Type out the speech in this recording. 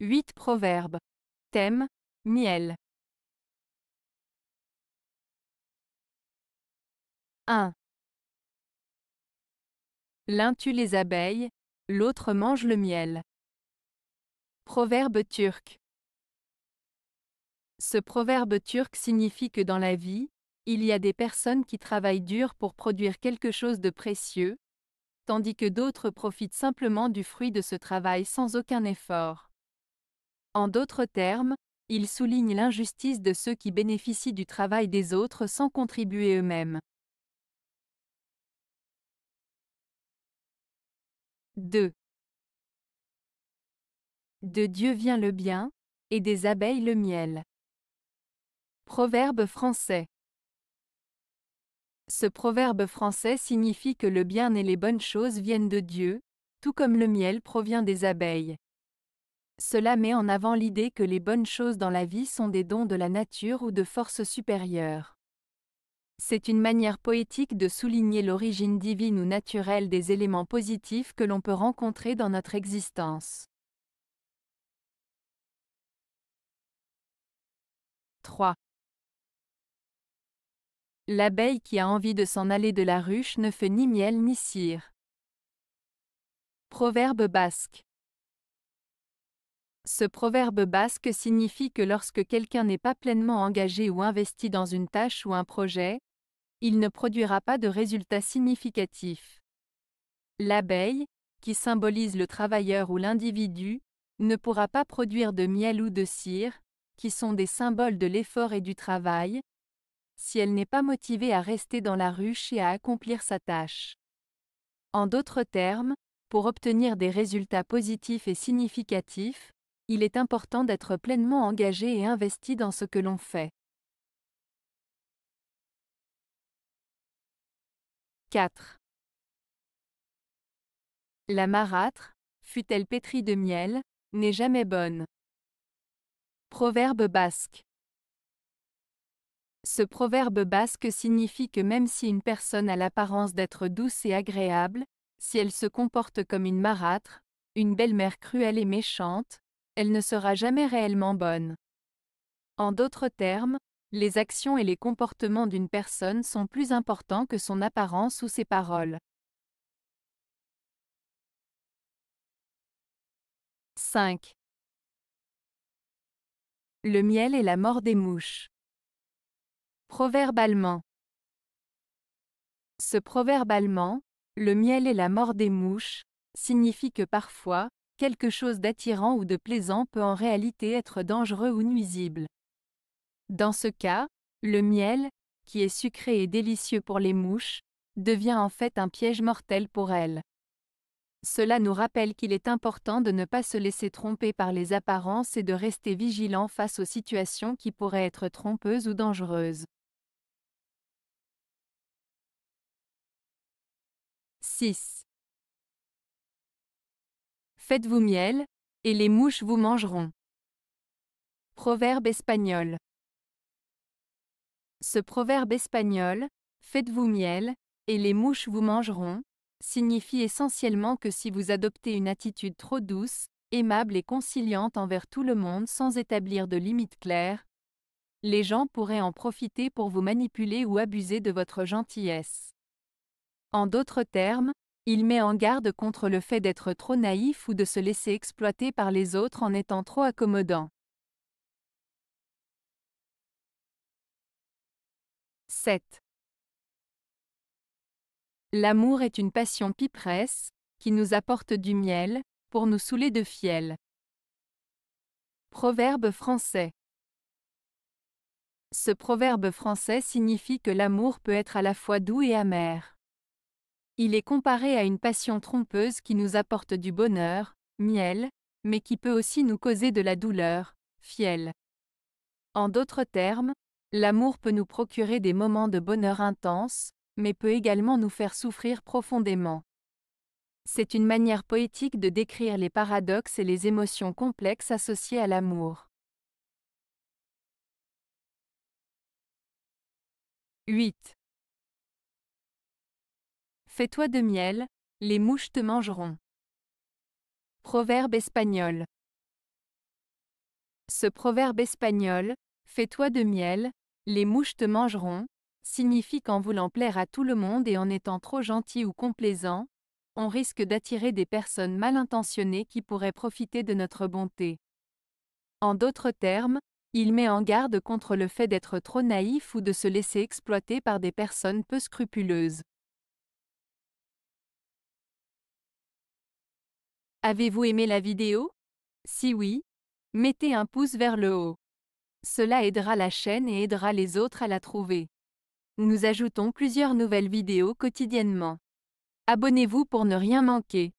8 proverbes. Thème, miel. 1. L'un tue les abeilles, l'autre mange le miel. Proverbe turc. Ce proverbe turc signifie que dans la vie, il y a des personnes qui travaillent dur pour produire quelque chose de précieux, tandis que d'autres profitent simplement du fruit de ce travail sans aucun effort. En d'autres termes, il souligne l'injustice de ceux qui bénéficient du travail des autres sans contribuer eux-mêmes. 2. De Dieu vient le bien, et des abeilles le miel. Proverbe français. Ce proverbe français signifie que le bien et les bonnes choses viennent de Dieu, tout comme le miel provient des abeilles. Cela met en avant l'idée que les bonnes choses dans la vie sont des dons de la nature ou de forces supérieures. C'est une manière poétique de souligner l'origine divine ou naturelle des éléments positifs que l'on peut rencontrer dans notre existence. 3. L'abeille qui a envie de s'en aller de la ruche ne fait ni miel ni cire. Proverbe basque. Ce proverbe basque signifie que lorsque quelqu'un n'est pas pleinement engagé ou investi dans une tâche ou un projet, il ne produira pas de résultats significatifs. L'abeille, qui symbolise le travailleur ou l'individu, ne pourra pas produire de miel ou de cire, qui sont des symboles de l'effort et du travail, si elle n'est pas motivée à rester dans la ruche et à accomplir sa tâche. En d'autres termes, pour obtenir des résultats positifs et significatifs, il est important d'être pleinement engagé et investi dans ce que l'on fait. 4. La marâtre, fût-elle pétrie de miel, n'est jamais bonne. Proverbe basque. Ce proverbe basque signifie que même si une personne a l'apparence d'être douce et agréable, si elle se comporte comme une marâtre, une belle-mère cruelle et méchante, elle ne sera jamais réellement bonne. En d'autres termes, les actions et les comportements d'une personne sont plus importants que son apparence ou ses paroles. 5. Le miel est la mort des mouches. Proverbe allemand. Ce proverbe allemand, le miel est la mort des mouches, signifie que parfois, quelque chose d'attirant ou de plaisant peut en réalité être dangereux ou nuisible. Dans ce cas, le miel, qui est sucré et délicieux pour les mouches, devient en fait un piège mortel pour elles. Cela nous rappelle qu'il est important de ne pas se laisser tromper par les apparences et de rester vigilant face aux situations qui pourraient être trompeuses ou dangereuses. 6. Faites-vous miel, et les mouches vous mangeront. Proverbe espagnol. Ce proverbe espagnol, faites-vous miel, et les mouches vous mangeront, signifie essentiellement que si vous adoptez une attitude trop douce, aimable et conciliante envers tout le monde sans établir de limites claires, les gens pourraient en profiter pour vous manipuler ou abuser de votre gentillesse. En d'autres termes, il met en garde contre le fait d'être trop naïf ou de se laisser exploiter par les autres en étant trop accommodant. 7. L'amour est une passion piperesse, qui nous apporte du miel, pour nous saouler de fiel. Proverbe français. Ce proverbe français signifie que l'amour peut être à la fois doux et amer. Il est comparé à une passion trompeuse qui nous apporte du bonheur, miel, mais qui peut aussi nous causer de la douleur, fiel. En d'autres termes, l'amour peut nous procurer des moments de bonheur intense, mais peut également nous faire souffrir profondément. C'est une manière poétique de décrire les paradoxes et les émotions complexes associées à l'amour. 8. Fais-toi de miel, les mouches te mangeront. Proverbe espagnol. Ce proverbe espagnol, fais-toi de miel, les mouches te mangeront, signifie qu'en voulant plaire à tout le monde et en étant trop gentil ou complaisant, on risque d'attirer des personnes mal intentionnées qui pourraient profiter de notre bonté. En d'autres termes, il met en garde contre le fait d'être trop naïf ou de se laisser exploiter par des personnes peu scrupuleuses. Avez-vous aimé la vidéo? Si oui, mettez un pouce vers le haut. Cela aidera la chaîne et aidera les autres à la trouver. Nous ajoutons plusieurs nouvelles vidéos quotidiennement. Abonnez-vous pour ne rien manquer.